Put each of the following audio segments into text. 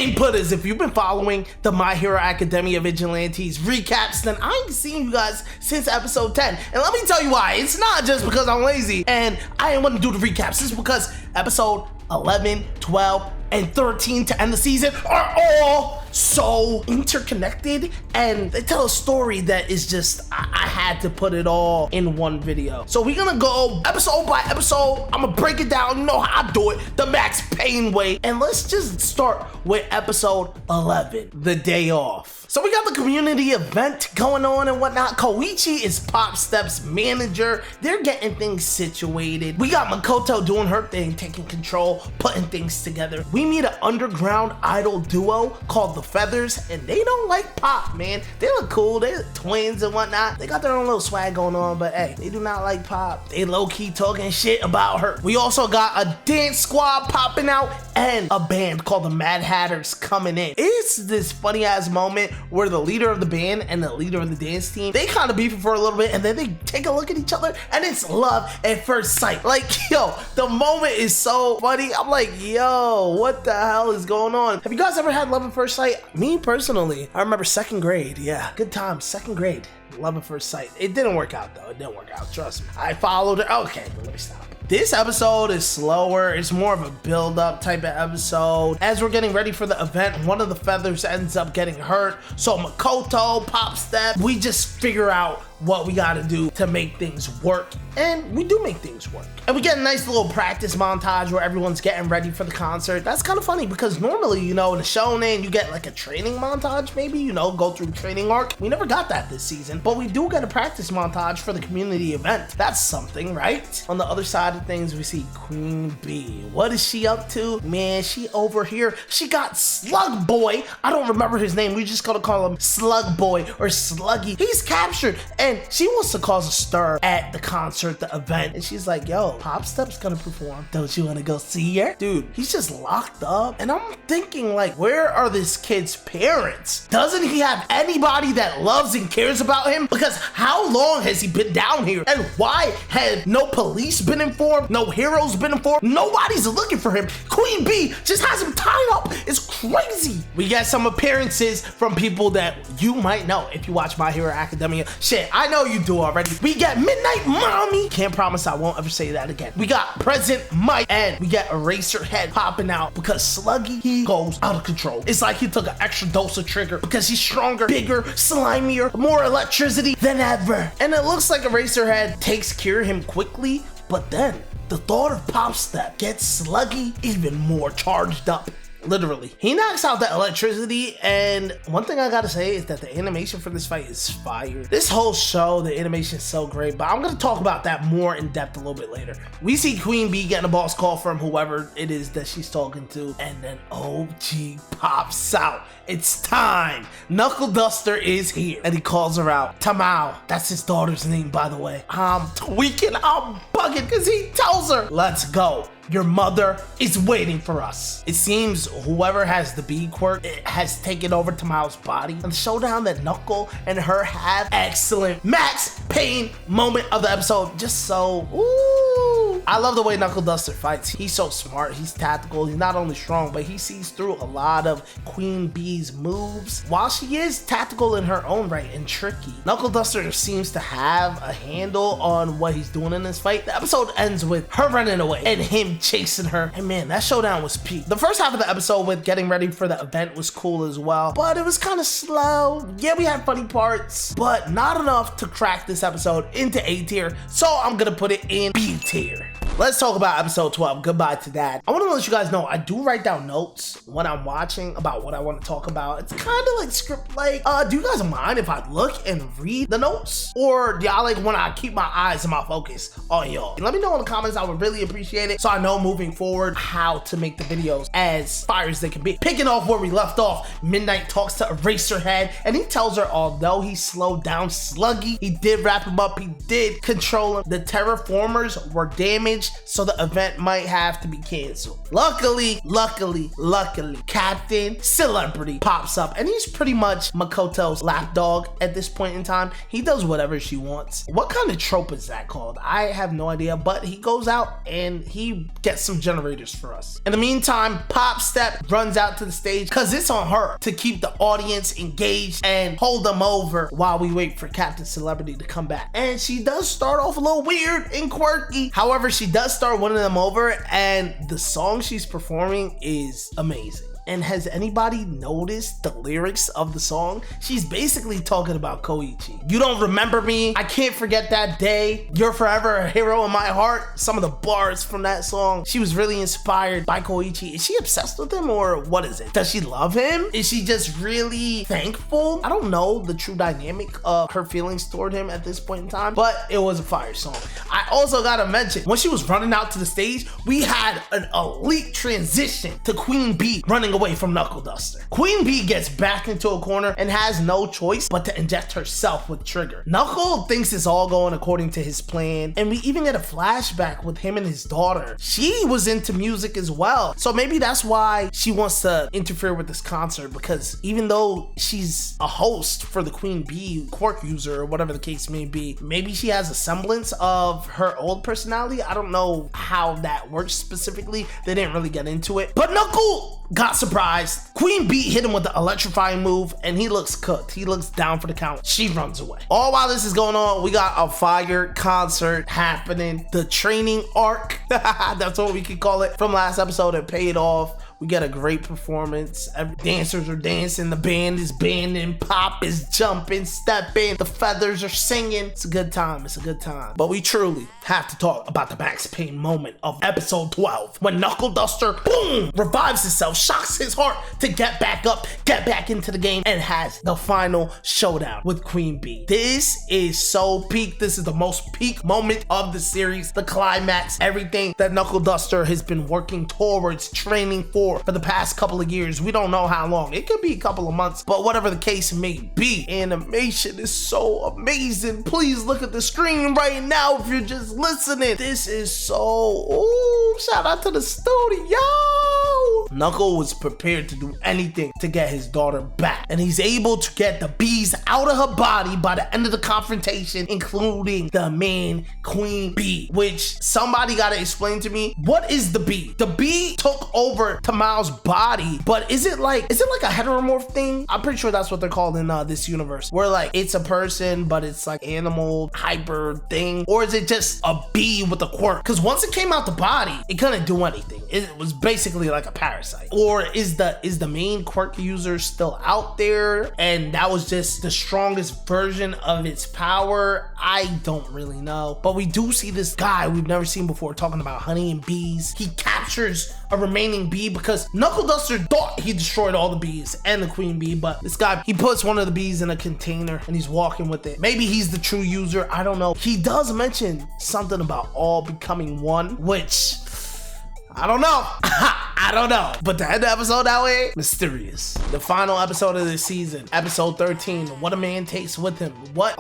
Flame Putters, if you've been following the My Hero Academia Vigilantes recaps, then I ain't seen you guys since episode 10. And let me tell you why. It's not just because I'm lazy and I didn't want to do the recaps. It's because episode 11, 12, and 13 to end the season are all so interconnected, and they tell a story that is just, I had to put it all in one video. So we're gonna go episode by episode. I'm gonna break it down, you know how I do it, the Max Payne way. And let's just start with episode 11, the day off. So we got the community event going on and whatnot. Koichi is Pop Step's manager. They're getting things situated. We got Makoto doing her thing, taking control, putting things together. We meet an underground idol duo called the Feathers, and they don't like Pop, man. They look cool. They're twins and whatnot. They got their own little swag going on, but hey, they do not like Pop. They low-key talking shit about her. We also got a dance squad popping out and a band called the Mad Hatters coming in. It's this funny-ass moment where the leader of the band and the leader of the dance team, they kind of beefing for a little bit, and then they take a look at each other, and it's love at first sight. Like, yo, the moment is so funny. I'm like, yo, what the hell is going on? Have you guys ever had love at first sight? Me personally, I remember second grade. Yeah, good times, second grade. Love at first sight. It didn't work out though. It didn't work out. Trust me. I followed her. Okay, let me stop. This episode is slower. It's more of a build-up type of episode. As we're getting ready for the event, one of the Feathers ends up getting hurt. So Makoto, Pop Step, we just figure out what we gotta do to make things work, and we do make things work. And we get a nice little practice montage where everyone's getting ready for the concert. That's kind of funny because normally, you know, in a shonen, you get like a training montage, maybe, you know, go through the training arc. We never got that this season, but we do get a practice montage for the community event. That's something, right? On the other side of things, we see Queen Bee. What is she up to? Man, she over here. She got Slug Boy. I don't remember his name. We just gotta call him Slug Boy or Sluggy. He's captured, and she wants to cause a stir at the concert, the event. And she's like, yo, Pop Step's gonna perform. Don't you wanna go see her? Dude, he's just locked up. And I'm thinking, like, where are this kid's parents? Doesn't he have anybody that loves and cares about him? Because how long has he been down here? And why had no police been informed? No heroes been informed? Nobody's looking for him. Queen Bee just has him tied up. It's crazy. We get some appearances from people that you might know if you watch My Hero Academia. Shit, I know you do already. We got Midnight Mommy. Can't promise I won't ever say that again. We got Present Mike, and we got Eraserhead popping out because Sluggy, he goes out of control. It's like he took an extra dose of trigger because he's stronger, bigger, slimier, more electricity than ever. And it looks like Eraserhead takes care of him quickly, but then the thought of Pop Step gets Sluggy even more charged up. Literally. He knocks out the electricity, and one thing I gotta say is that the animation for this fight is fire. This whole show, the animation is so great, but I'm gonna talk about that more in depth a little bit later. We see Queen Bee getting a boss call from whoever it is that she's talking to, and then OG pops out. It's time. Knuckle Duster is here, and he calls her out. Tamao, that's his daughter's name, by the way. I'm tweaking, I'm bugging, because he tells her, let's go. Your mother is waiting for us. It seems whoever has the bee quirk has taken over Tamao's body. And the showdown that Knuckle and her have, excellent Max Payne moment of the episode. Just so, ooh. I love the way Knuckle Duster fights. He's so smart, he's tactical, he's not only strong, but he sees through a lot of Queen Bee's moves. While she is tactical in her own right and tricky, Knuckle Duster seems to have a handle on what he's doing in this fight. The episode ends with her running away and him chasing her, and man, that showdown was peak. The first half of the episode with getting ready for the event was cool as well, but it was kind of slow. Yeah, we had funny parts, but not enough to crack this episode into A tier, so I'm gonna put it in B tier. Let's talk about episode 12, Goodbye to Dad. I want to let you guys know, I do write down notes when I'm watching about what I want to talk about. It's kind of like script-like. Do you guys mind if I look and read the notes? Or do y'all like when I keep my eyes and my focus on y'all? Let me know in the comments, I would really appreciate it, so I know moving forward how to make the videos as fire as they can be. Picking off where we left off, Midnight talks to Eraserhead, and he tells her although he slowed down Sluggy, he did wrap him up, he did control him. The terraformers were damaged, so the event might have to be canceled. Luckily, Captain Celebrity pops up, and he's pretty much Makoto's lapdog at this point in time. He does whatever she wants. What kind of trope is that called? I have no idea, but he goes out and he gets some generators for us. In the meantime, Pop Step runs out to the stage because it's on her to keep the audience engaged and hold them over while we wait for Captain Celebrity to come back. And she does start off a little weird and quirky. However, she does start winning them over, and the song she's performing is amazing. And has anybody noticed the lyrics of the song? She's basically talking about Koichi. You don't remember me? I can't forget that day. You're forever a hero in my heart. Some of the bars from that song. She was really inspired by Koichi. Is she obsessed with him, or what is it? Does she love him? Is she just really thankful? I don't know the true dynamic of her feelings toward him at this point in time, but it was a fire song. I also gotta mention, when she was running out to the stage, we had an elite transition to Queen Bee running away from Knuckle Duster. Queen Bee gets backed into a corner and has no choice but to inject herself with Trigger. Knuckle thinks it's all going according to his plan, and we even get a flashback with him and his daughter. She was into music as well, so maybe that's why she wants to interfere with this concert, because even though she's a host for the Queen Bee quirk user or whatever the case may be, maybe she has a semblance of her old personality. I don't know how that works specifically. They didn't really get into it, but Knuckle got surprised. Queen Bee hit him with the electrifying move, and he looks cooked. He looks down for the count. She runs away. All while this is going on, we got a fire concert happening. The training arc, that's what we could call it, from last episode. It paid off. We get a great performance. Dancers are dancing, the band is banding, Pop is jumping, stepping, the feathers are singing. It's a good time, it's a good time. But we truly have to talk about the max pain moment of episode 12, when Knuckle Duster, boom, revives himself, shocks his heart to get back up, get back into the game, and has the final showdown with Queen Bee. This is so peak. This is the most peak moment of the series, the climax, everything that Knuckle Duster has been working towards, training for the past couple of years. We don't know how long. It could be a couple of months, but whatever the case may be, animation is so amazing. Please look at the screen right now if you're just listening. This is so, ooh, shout out to the studio. Knuckle was prepared to do anything to get his daughter back, and he's able to get the bees out of her body by the end of the confrontation, including the main Queen Bee, which somebody gotta explain to me, what is the bee? The bee took over Miles' body, but is it like a heteromorph thing? I'm pretty sure that's what they're called in this universe, where like it's a person but it's like animal hyper thing, or is it just a bee with a quirk? Because once it came out the body, it couldn't do anything. It was basically like a parasite. Or is the main quirk user still out there and that was just the strongest version of its power? I don't really know, but we do see this guy we've never seen before talking about honey and bees. He captures a remaining bee because Knuckle Duster thought he destroyed all the bees and the Queen Bee, but this guy, he puts one of the bees in a container and he's walking with it. Maybe he's the true user, I don't know. He does mention something about all becoming one, which I don't know. I don't know. But to end the episode that way, mysterious. The final episode of this season, episode 13, What a Man Takes With Him. What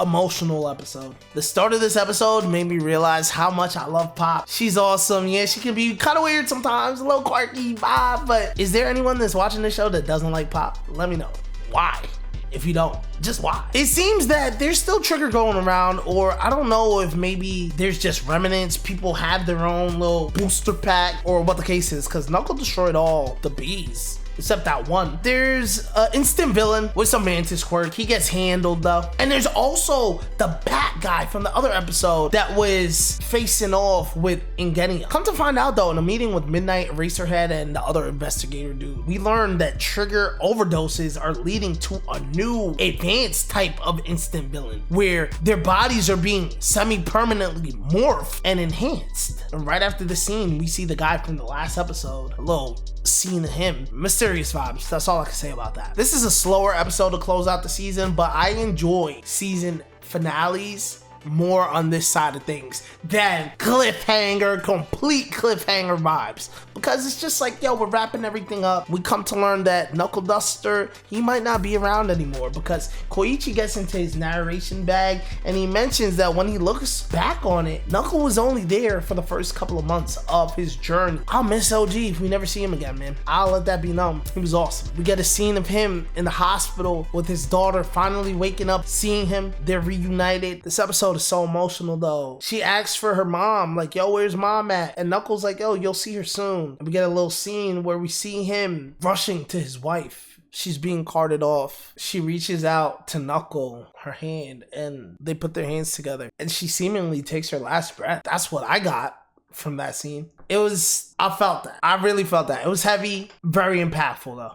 emotional episode. The start of this episode made me realize how much I love Pop. She's awesome. Yeah, she can be kind of weird sometimes, a little quirky vibe, but is there anyone that's watching this show that doesn't like Pop? Let me know. Why? If you don't, just why? It seems that there's still Trigger going around, or I don't know if maybe there's just remnants. People have their own little booster pack, or what the case is, because Knuckle destroyed all the bees. Except that one. There's an instant villain with some Mantis quirk. He gets handled though. And there's also the Bat guy from the other episode that was facing off with Ingenia. Come to find out though, in a meeting with Midnight, Eraserhead, and the other investigator dude, we learned that Trigger overdoses are leading to a new advanced type of instant villain where their bodies are being semi-permanently morphed and enhanced. And right after the scene, we see the guy from the last episode, a little scene of him. Mysterious vibes. That's all I can say about that. This is a slower episode to close out the season, but I enjoy season finales more on this side of things than cliffhanger, complete cliffhanger vibes. Because it's just like, yo, we're wrapping everything up. We come to learn that Knuckle Duster, he might not be around anymore, because Koichi gets into his narration bag and he mentions that when he looks back on it, Knuckle was only there for the first couple of months of his journey. I'll miss OG if we never see him again, man. I'll let that be known. He was awesome. We get a scene of him in the hospital with his daughter finally waking up, seeing him. They're reunited. This episode is so emotional though. She asks for her mom, like, yo, where's mom at? And Knuckles like, yo, you'll see her soon. And we get a little scene where we see him rushing to his wife. She's being carted off. She reaches out to Knuckle, her hand, and they put their hands together. And she seemingly takes her last breath. That's what I got from that scene. I felt that. I really felt that. It was heavy, very impactful though.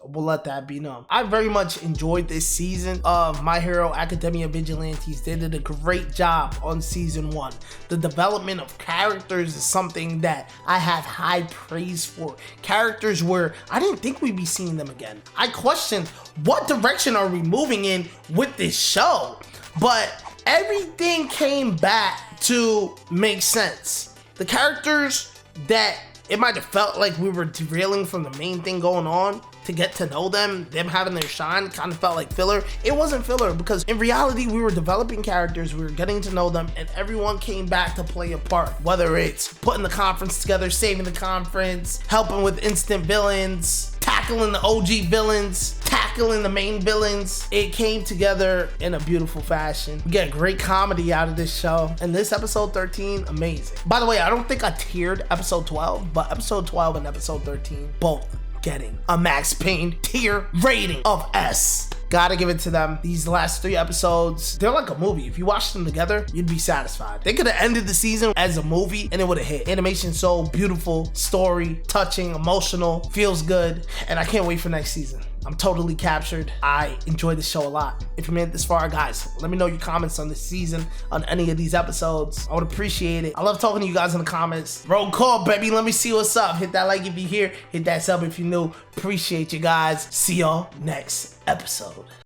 We'll let that be known. I very much enjoyed this season of My Hero Academia Vigilantes. They did a great job on season 1. The development of characters is something that I have high praise for. Characters where I didn't think we'd be seeing them again. I questioned, what direction are we moving in with this show? But everything came back to make sense. The characters that it might have felt like we were derailing from the main thing going on, to get to know them having their shine kind of felt like filler. It wasn't filler, because in reality we were developing characters, we were getting to know them, and everyone came back to play a part. Whether it's putting the conference together, saving the conference, helping with instant villains, tackling the OG villains, tackling the main villains, it came together in a beautiful fashion. We get great comedy out of this show, and this episode 13, amazing. By the way, I don't think I tiered episode 12, but episode 12 and episode 13 both getting a Max Payne tier rating of S. Gotta give it to them. These last 3 episodes, they're like a movie. If you watch them together, you'd be satisfied. They could have ended the season as a movie and it would have hit. Animation so beautiful, story touching, emotional, feels good, and I can't wait for next season. I'm totally captured. I enjoyed the show a lot. If you made it this far, guys, let me know your comments on this season, on any of these episodes. I would appreciate it. I love talking to you guys in the comments. Roll call, baby. Let me see what's up. Hit that like if you're here. Hit that sub if you're new. Appreciate you guys. See y'all next episode.